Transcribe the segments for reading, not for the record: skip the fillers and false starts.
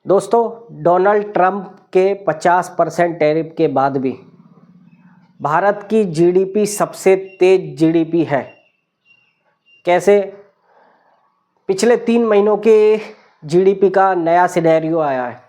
दोस्तों, Donald Trump के 50% tariff के बाद भी भारत की जीडीपी सबसे तेज जीडीपी है। कैसे? पिछले 3 महीनों के जीडीपी का नया सिनेरियो आया है।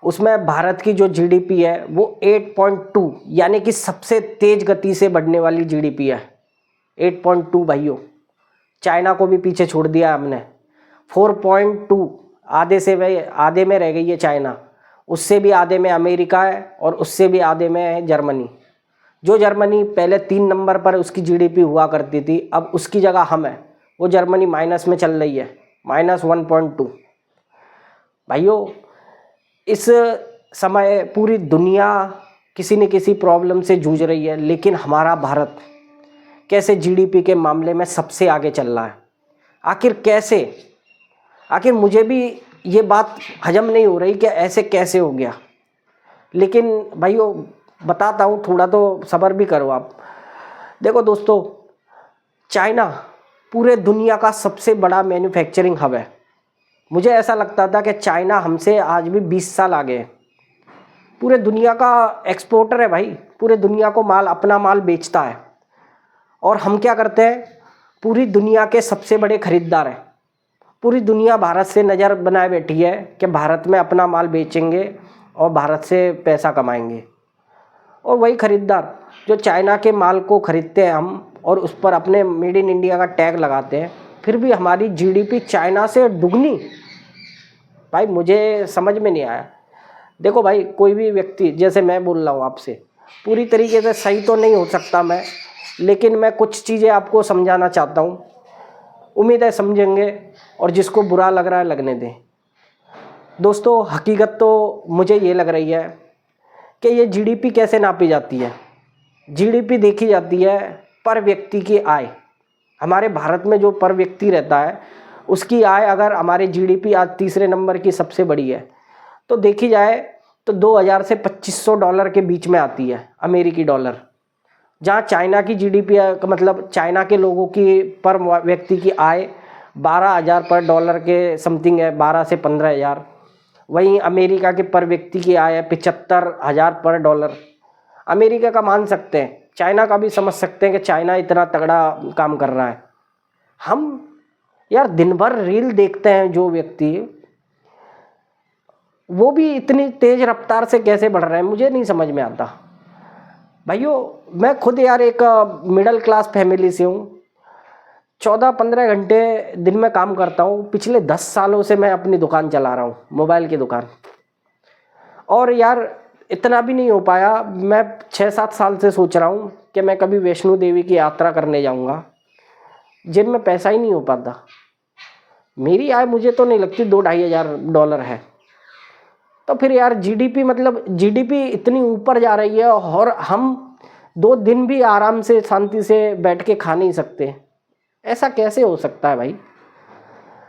उसमें भारत की जो जीडीपी है वो 8.2 यानी कि सबसे तेज गति से बढ़ने वाली जीडीपी है। 8.2 भाइयों, चाइना को भी पीछे छोड़ दिया हमने। 4.2 आधे में रह गई है चाइना, उससे भी आधे में अमेरिका है और उससे भी आधे में है जर्मनी। जो जर्मनी पहले 3 नंबर पर उसकी जीडीपी हुआ करती थी, अब उसकी जगह हम है। वो जर्मनी माइनस में चल रही है, -1.2। भाइयों, इस समय पूरी दुनिया किसी न किसी प्रॉब्लम से जूझ रही है, लेकिन हमारा भारत कैसे जीडीपी के मामले में सबसे आगे चल रहा है? आखिर कैसे? आखिर मुझे भी ये बात हजम नहीं हो रही कि ऐसे कैसे हो गया। लेकिन भाइयों बताता हूँ, थोड़ा तो सब्र भी करो आप। देखो दोस्तों, चाइना पूरे दुनिया का सबसे बड़ा मैन्युफैक्चरिंग हब है। मुझे ऐसा लगता था कि चाइना हमसे आज भी 20 साल आगे है। पूरे दुनिया का एक्सपोर्टर है भाई, पूरे दुनिया को अपना माल बेचता है। और हम क्या करते हैं? पूरी दुनिया के सबसे बड़े खरीदार हैं। पूरी दुनिया भारत से नज़र बनाए बैठी है कि भारत में अपना माल बेचेंगे और भारत से पैसा कमाएंगे। और वही खरीदार जो चाइना के माल को खरीदते हैं हम, और उस पर अपने मेड इन इंडिया का टैग लगाते हैं, फिर भी हमारी जीडीपी चाइना से दुगनी। भाई मुझे समझ में नहीं आया। देखो भाई, कोई भी व्यक्ति, जैसे मैं बोल रहा हूँ आपसे, पूरी तरीके से सही तो नहीं हो सकता मैं, लेकिन मैं कुछ चीज़ें आपको समझाना चाहता हूँ। उम्मीद है समझेंगे, और जिसको बुरा लग रहा है लगने दें। दोस्तों, हकीकत तो मुझे ये लग रही है कि ये जीडीपी कैसे नापी जाती है। जीडीपी देखी जाती है पर व्यक्ति की आय। हमारे भारत में जो पर व्यक्ति रहता है उसकी आय, अगर हमारे जीडीपी आज तीसरे नंबर की सबसे बड़ी है, तो देखी जाए तो 2000 से $2500 के बीच में आती है, अमेरिकी डॉलर। जहाँ चाइना की जीडीपी मतलब चाइना के लोगों की पर व्यक्ति की आय 12,000 पर डॉलर के समथिंग है, 12 से 15,000। वहीं अमेरिका के पर व्यक्ति की आय है 75,000 पर डॉलर। अमेरिका का मान सकते हैं, चाइना का भी समझ सकते हैं कि चाइना इतना तगड़ा काम कर रहा है। हम यार दिन भर रील देखते हैं, जो व्यक्ति वो भी इतनी तेज रफ्तार से कैसे बढ़ रहे हैं, मुझे नहीं समझ में आता। भाइयों, मैं खुद यार एक मिडिल क्लास फैमिली से हूँ। 14-15 घंटे दिन में काम करता हूँ। पिछले 10 सालों से मैं अपनी दुकान चला रहा हूँ, मोबाइल की दुकान। और यार इतना भी नहीं हो पाया। मैं 6-7 साल से सोच रहा हूँ कि मैं कभी वैष्णो देवी की यात्रा करने जाऊँगा, जिनमें पैसा ही नहीं हो पाता। मेरी आय मुझे तो नहीं लगती $2,500 है। तो फिर यार जीडीपी, मतलब जीडीपी इतनी ऊपर जा रही है और हम 2 दिन भी आराम से शांति से बैठ के खा नहीं सकते। ऐसा कैसे हो सकता है भाई?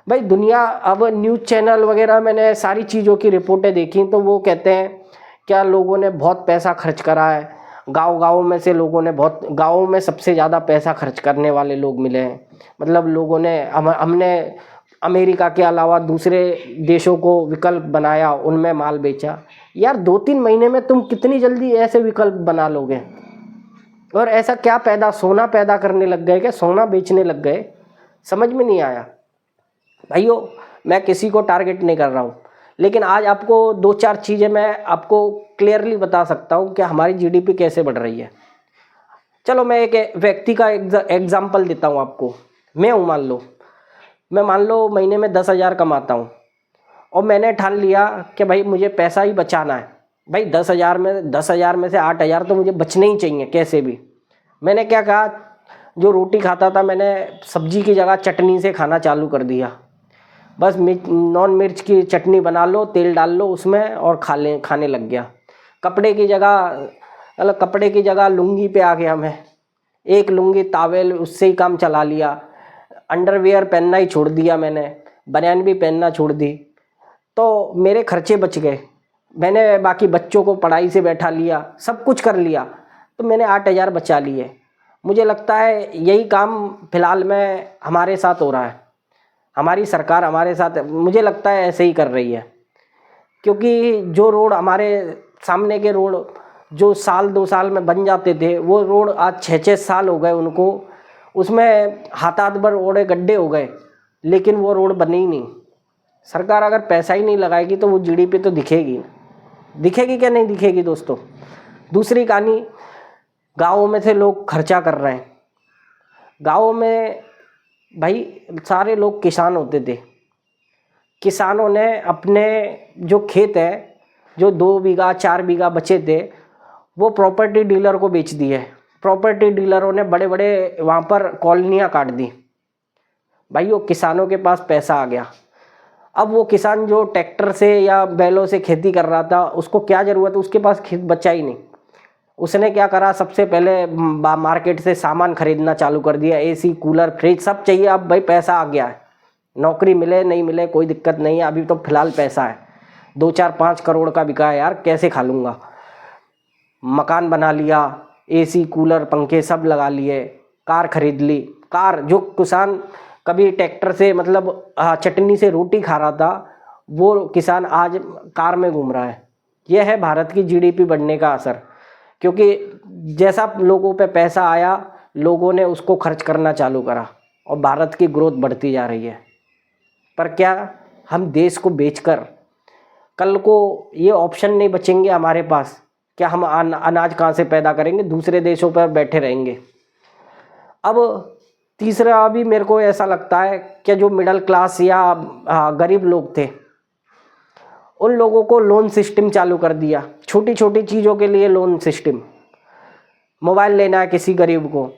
भाई दुनिया, अब न्यूज़ चैनल वगैरह मैंने सारी चीज़ों की रिपोर्टें देखी, तो वो कहते हैं क्या लोगों ने बहुत पैसा खर्च करा है। गांव में से लोगों ने गाँव में सबसे ज़्यादा पैसा खर्च करने वाले लोग मिले हैं। मतलब लोगों ने हमने अमेरिका के अलावा दूसरे देशों को विकल्प बनाया, उनमें माल बेचा। यार 2-3 महीने में तुम कितनी जल्दी ऐसे विकल्प बना लोगे? और ऐसा क्या सोना पैदा करने लग गए? क्या सोना बेचने लग गए? समझ में नहीं आया। भाइयों, मैं किसी को टारगेट नहीं कर रहा हूँ, लेकिन आज आपको 2-4 चीज़ें मैं आपको क्लियरली बता सकता हूँ कि हमारी जीडीपी कैसे बढ़ रही है। चलो मैं एक व्यक्ति का एग्जाम्पल देता हूँ आपको। मैं मान लो महीने में 10,000 कमाता हूँ, और मैंने ठान लिया कि भाई मुझे पैसा ही बचाना है। भाई 10,000 में से 8,000 तो मुझे बचने ही चाहिए कैसे भी। मैंने क्या कहा, जो रोटी खाता था मैंने सब्जी की जगह चटनी से खाना चालू कर दिया। बस नॉन मिर्च की चटनी बना लो, तेल डाल लो उसमें और खाने लग गया। कपड़े की जगह लुंगी पे आ गया मैं। एक लुंगी तावेल, उससे ही काम चला लिया। अंडरवियर पहनना ही छोड़ दिया मैंने, बनियान भी पहनना छोड़ दी। तो मेरे खर्चे बच गए। मैंने बाकी बच्चों को पढ़ाई से बैठा लिया, सब कुछ कर लिया, तो मैंने 8,000 बचा लिए। मुझे लगता है यही काम फिलहाल में हमारे साथ हो रहा है। हमारी सरकार हमारे साथ, मुझे लगता है ऐसे ही कर रही है। क्योंकि जो रोड हमारे सामने के रोड जो साल 2 साल में बन जाते थे, वो रोड आज 6-6 साल हो गए उनको, उसमें हाथ भर ओढ़े गड्ढे हो गए, लेकिन वो रोड बनी ही नहीं। सरकार अगर पैसा ही नहीं लगाएगी तो वो जीडीपी तो दिखेगी क्या नहीं दिखेगी दोस्तों। दूसरी कहानी, गाँवों में से लोग खर्चा कर रहे हैं। गाँवों में भाई सारे लोग किसान होते थे, किसानों ने अपने जो खेत है, जो 2 बीघा 4 बीघा बचे थे, वो प्रॉपर्टी डीलर को बेच दिए। प्रॉपर्टी डीलरों ने बड़े बड़े वहाँ पर कॉलोनियाँ काट दी। भाई वो किसानों के पास पैसा आ गया। अब वो किसान जो ट्रैक्टर से या बैलों से खेती कर रहा था, उसको क्या ज़रूरत है, उसके पास खेत बचा ही नहीं। उसने क्या करा, सबसे पहले मार्केट से सामान खरीदना चालू कर दिया, एसी कूलर फ्रिज सब चाहिए। अब भाई पैसा आ गया है, नौकरी मिले नहीं मिले कोई दिक्कत नहीं है, अभी तो फिलहाल पैसा है। 2-4-5 करोड़ का बिका है यार, कैसे खा लूँगा। मकान बना लिया, एसी कूलर पंखे सब लगा लिए, कार खरीद ली। कार जो किसान कभी ट्रैक्टर से मतलब चटनी से रोटी खा रहा था, वो किसान आज कार में घूम रहा है। यह है भारत की जीडीपी बढ़ने का असर, क्योंकि जैसा लोगों पे पैसा आया, लोगों ने उसको खर्च करना चालू करा और भारत की ग्रोथ बढ़ती जा रही है। पर क्या हम देश को बेचकर कल को ये ऑप्शन नहीं बचेंगे हमारे पास, क्या हम अनाज कहाँ से पैदा करेंगे, दूसरे देशों पर बैठे रहेंगे। अब तीसरा भी मेरे को ऐसा लगता है कि जो मिडिल क्लास या गरीब लोग थे, उन लोगों को लोन सिस्टम चालू कर दिया, छोटी छोटी चीज़ों के लिए लोन सिस्टम। मोबाइल लेना है किसी गरीब को,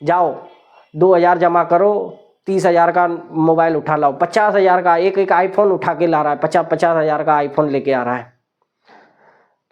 जाओ 2,000 जमा करो, 30,000 का मोबाइल उठा लाओ, 50,000 का एक आईफोन उठा के ला रहा है, 50,000 का आईफोन लेके आ रहा है।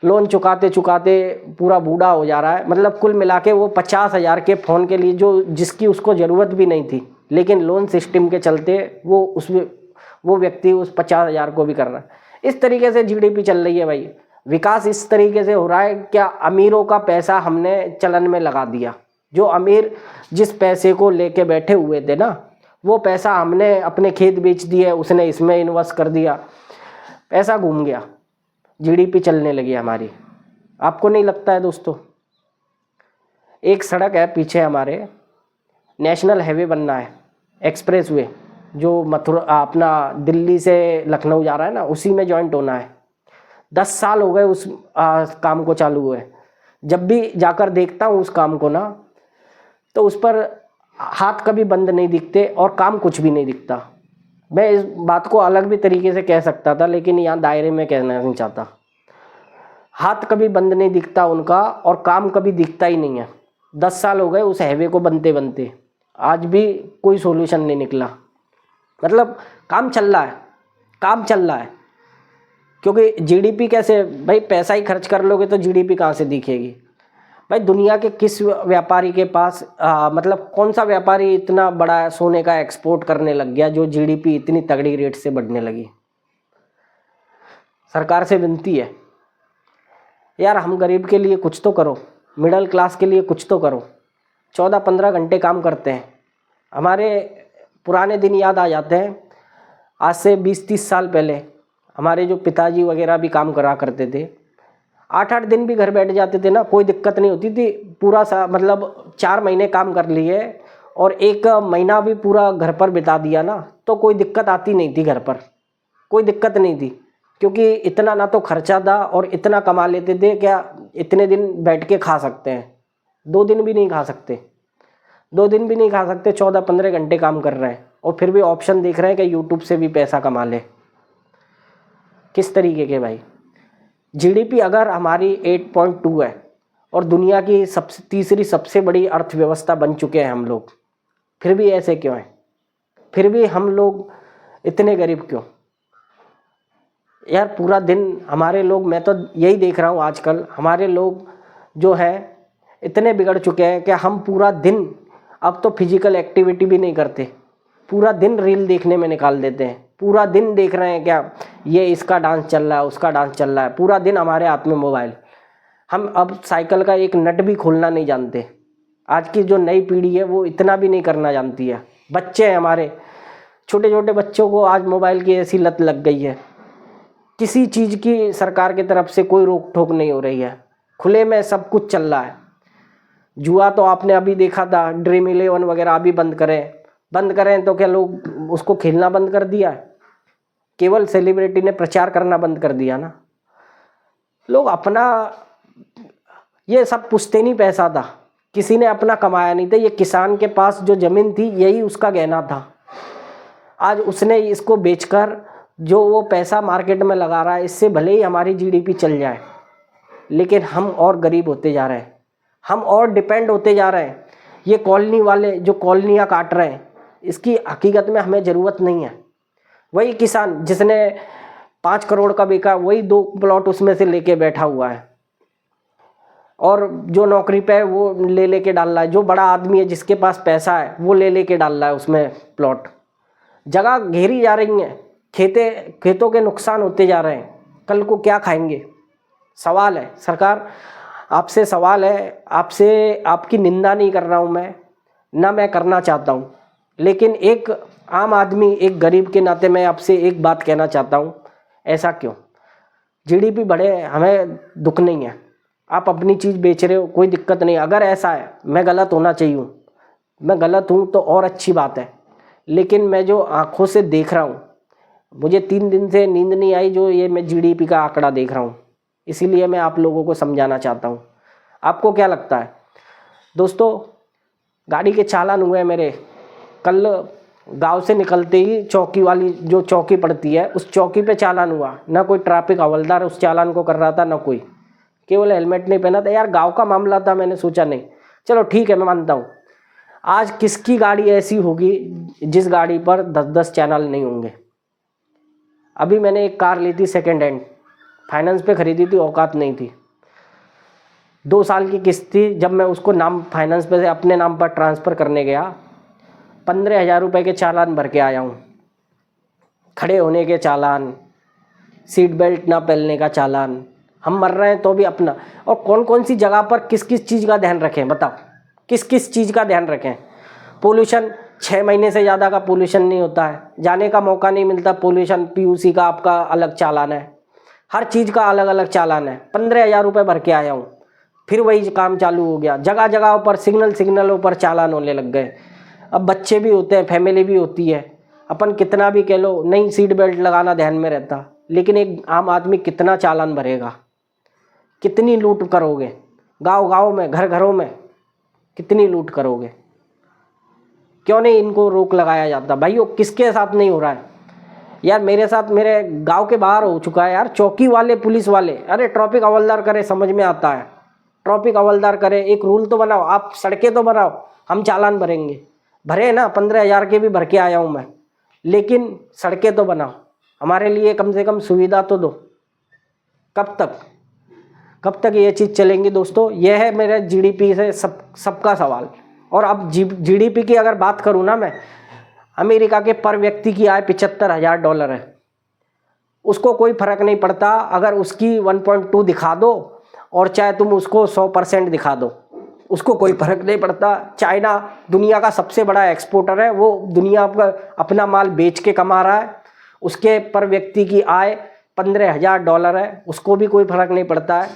लोन चुकाते चुकाते पूरा बूढ़ा हो जा रहा है। मतलब कुल मिला के वो 50,000 के फ़ोन के लिए जो जिसकी उसको ज़रूरत भी नहीं थी, लेकिन लोन सिस्टम के चलते वो व्यक्ति उस 50,000 को भी कर रहा है। इस तरीके से जीडीपी चल रही है भाई। विकास इस तरीके से हो रहा है, क्या अमीरों का पैसा हमने चलन में लगा दिया। जो अमीर जिस पैसे को लेके बैठे हुए थे ना, वो पैसा हमने अपने खेत बेच दिए, उसने इसमें इन्वेस्ट कर दिया, पैसा घूम गया, जीडीपी चलने लगी हमारी। आपको नहीं लगता है दोस्तों? एक सड़क है पीछे हमारे, नेशनल हाईवे बनना है, एक्सप्रेस वे, जो मथुरा अपना दिल्ली से लखनऊ जा रहा है ना, उसी में जॉइंट होना है। 10 साल हो गए उस काम को चालू हुए। जब भी जाकर देखता हूँ उस काम को ना, तो उस पर हाथ कभी बंद नहीं दिखते और काम कुछ भी नहीं दिखता। मैं इस बात को अलग भी तरीके से कह सकता था, लेकिन यहाँ दायरे में कहना नहीं चाहता। हाथ कभी बंद नहीं दिखता उनका और काम कभी दिखता ही नहीं है। 10 साल हो गए उस हाईवे को बनते बनते, आज भी कोई सोल्यूशन नहीं निकला। मतलब काम चल रहा है, काम चल रहा है, क्योंकि जीडीपी कैसे भाई, पैसा ही खर्च कर लोगे तो जीडीपी कहाँ से दिखेगी भाई। दुनिया के किस व्यापारी के पास मतलब कौन सा व्यापारी इतना बड़ा सोने का एक्सपोर्ट करने लग गया जो जीडीपी इतनी तगड़ी रेट से बढ़ने लगी। सरकार से विनती है यार, हम गरीब के लिए कुछ तो करो, मिडिल क्लास के लिए कुछ तो करो। 14-15 घंटे काम करते हैं, हमारे पुराने दिन याद आ जाते हैं। आज से 20-30 साल पहले हमारे जो पिताजी वगैरह भी काम करा करते थे, 8-8 दिन भी घर बैठ जाते थे ना, कोई दिक्कत नहीं होती थी। पूरा सा मतलब 4 महीने काम कर लिए और 1 महीना भी पूरा घर पर बिता दिया ना, तो कोई दिक्कत आती नहीं थी घर पर, कोई दिक्कत नहीं थी, क्योंकि इतना ना तो खर्चा था और इतना कमा लेते थे। क्या इतने दिन बैठ के खा सकते हैं? 2 दिन भी नहीं खा सकते, 2 दिन भी नहीं खा सकते। 14-15 घंटे काम कर रहे हैं और फिर भी ऑप्शन देख रहे हैं कि यूट्यूब से भी पैसा कमा ले। किस तरीके के भाई। जीडीपी अगर हमारी 8.2 है और दुनिया की तीसरी सबसे बड़ी अर्थव्यवस्था बन चुके हैं हम लोग, फिर भी ऐसे क्यों हैं? फिर भी हम लोग इतने गरीब क्यों यार? पूरा दिन हमारे लोग, मैं तो यही देख रहा हूँ आजकल, हमारे लोग जो है इतने बिगड़ चुके हैं कि हम पूरा दिन अब तो फिजिकल एक्टिविटी भी नहीं करते, पूरा दिन रील देखने में निकाल देते हैं। पूरा दिन देख रहे हैं क्या, ये इसका डांस चल रहा है, उसका डांस चल रहा है, पूरा दिन हमारे हाथ में मोबाइल। हम अब साइकिल का एक नट भी खोलना नहीं जानते। आज की जो नई पीढ़ी है वो इतना भी नहीं करना जानती है। बच्चे हैं हमारे, छोटे छोटे बच्चों को आज मोबाइल की ऐसी लत लग गई है। किसी चीज़ की सरकार की तरफ से कोई रोक टोक नहीं हो रही है, खुले में सब कुछ चल रहा है। जुआ तो आपने अभी देखा था, ड्रीम 11 वगैरह अभी बंद करें तो क्या लोग उसको खेलना बंद कर दिया है? केवल सेलिब्रिटी ने प्रचार करना बंद कर दिया ना। लोग अपना, ये सब पुश्तैनी पैसा था, किसी ने अपना कमाया नहीं था। ये किसान के पास जो ज़मीन थी यही उसका गहना था। आज उसने इसको बेचकर जो वो पैसा मार्केट में लगा रहा है, इससे भले ही हमारी जीडीपी चल जाए, लेकिन हम और गरीब होते जा रहे हैं, हम और डिपेंड होते जा रहे हैं। ये कॉलोनी वाले जो कॉलोनियाँ काट रहे हैं, इसकी हकीकत में हमें ज़रूरत नहीं है। वही किसान जिसने 5 करोड़ का बेचा, वही 2 प्लॉट उसमें से लेके बैठा हुआ है, और जो नौकरी पे है वो ले के डाल रहा है। जो बड़ा आदमी है जिसके पास पैसा है वो ले के डाल रहा है उसमें प्लॉट। जगह घेरी जा रही हैं, खेतों के नुकसान होते जा रहे हैं। कल को क्या खाएंगे? सवाल है सरकार, आपसे सवाल है, आपसे आपकी निंदा नहीं कर रहा हूँ मैं, ना मैं करना चाहता हूँ, लेकिन एक आम आदमी, एक गरीब के नाते मैं आपसे एक बात कहना चाहता हूँ। ऐसा क्यों? जीडीपी बढ़े, हमें दुख नहीं है, आप अपनी चीज़ बेच रहे हो, कोई दिक्कत नहीं। अगर ऐसा है, मैं गलत होना चाहिए हूँ, मैं गलत हूँ तो और अच्छी बात है, लेकिन मैं जो आँखों से देख रहा हूँ, मुझे 3 दिन से नींद नहीं आई जो ये मैं जीडीपी का आंकड़ा देख रहा हूँ। इसीलिए मैं आप लोगों को समझाना चाहता हूँ। आपको क्या लगता है दोस्तों? गाड़ी के चालान हुए मेरे, कल गांव से निकलते ही चौकी वाली जो चौकी पड़ती है उस चौकी पे चालान हुआ। ना कोई ट्रैफिक हवलदार उस चालान को कर रहा था, ना कोई, केवल हेलमेट नहीं पहना था। यार गांव का मामला था, मैंने सोचा नहीं, चलो ठीक है, मैं मानता हूँ। आज किसकी गाड़ी ऐसी होगी जिस गाड़ी पर 10-10 चैनल नहीं होंगे? अभी मैंने एक कार ली थी सेकेंड हैंड, फाइनेंस पे खरीदी थी, औकात नहीं थी, 2 साल की किस्त थी। जब मैं उसको नाम फाइनेंस पे से अपने नाम पर ट्रांसफ़र करने गया, 15,000 रुपये के चालान भर के आया हूँ। खड़े होने के चालान, सीट बेल्ट ना पहनने का चालान, हम मर रहे हैं तो भी अपना। और कौन कौन सी जगह पर किस किस चीज़ का ध्यान रखें, बताओ, किस किस चीज़ का ध्यान रखें? पोल्यूशन, 6 महीने से ज़्यादा का पोल्यूशन नहीं होता है, जाने का मौका नहीं मिलता। पोल्यूशन पीयूसी का आपका अलग चालान है, हर चीज़ का अलग अलग चालान है। 15,000 रुपये भर के आया हूँ, फिर वही काम चालू हो गया। जगह जगह पर सिग्नलों पर चालान होने लग गए। अब बच्चे भी होते हैं, फैमिली भी होती है, अपन कितना भी कह लो नहीं सीट बेल्ट लगाना ध्यान में रहता, लेकिन एक आम आदमी कितना चालान भरेगा? कितनी लूट करोगे? गांव गांव में, घर घरों में कितनी लूट करोगे? क्यों नहीं इनको रोक लगाया जाता? भाइयों, किसके साथ नहीं हो रहा है यार? मेरे साथ, मेरे गांव के बाहर हो चुका है यार। चौकी वाले, पुलिस वाले, अरे ट्रैफिक हवलदार करे, समझ में आता है, ट्रैफिक हवलदार करे, एक रूल तो बनाओ, आप सड़कें तो बनाओ, हम चालान भरेंगे। भरे ना, 15,000 के भी भर के आया हूँ मैं, लेकिन सड़कें तो बनाओ, हमारे लिए कम से कम सुविधा तो दो। कब तक ये चीज़ चलेंगी दोस्तों? यह है मेरे जीडीपी से सबका सवाल। और अब जीडीपी की अगर बात करूँ ना मैं, अमेरिका के पर व्यक्ति की आय $75,000 है। उसको कोई फर्क नहीं पड़ता अगर उसकी 1.2 दिखा दो, और चाहे तुम उसको 100% दिखा दो, उसको कोई फर्क नहीं पड़ता। चाइना दुनिया का सबसे बड़ा एक्सपोर्टर है, वो दुनिया पर अपना माल बेच के कमा रहा है, उसके पर व्यक्ति की आय $15,000 है, उसको भी कोई फर्क नहीं पड़ता है।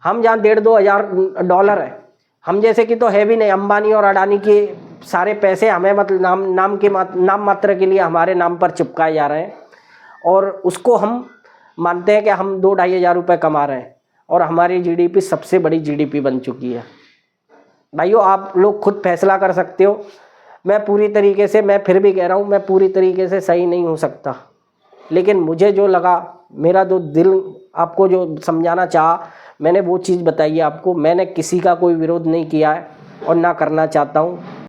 हम जहाँ $1,500-2 हज़ार है, हम जैसे कि तो है भी नहीं। अंबानी और अडानी के सारे पैसे हमें मतलब नाम मात्र के लिए हमारे नाम पर चिपकाए जा रहे हैं, और उसको हम मानते हैं कि हम 2-2.5 हज़ार रुपये कमा रहे हैं, और हमारी जीडीपी सबसे बड़ी जीडीपी बन चुकी है। भाइयों, आप लोग खुद फैसला कर सकते हो। मैं पूरी तरीके से, मैं फिर भी कह रहा हूँ, मैं पूरी तरीके से सही नहीं हो सकता, लेकिन मुझे जो लगा, मेरा जो दिल आपको जो समझाना चाहा, मैंने वो चीज़ बताई है आपको। मैंने किसी का कोई विरोध नहीं किया है और ना करना चाहता हूँ।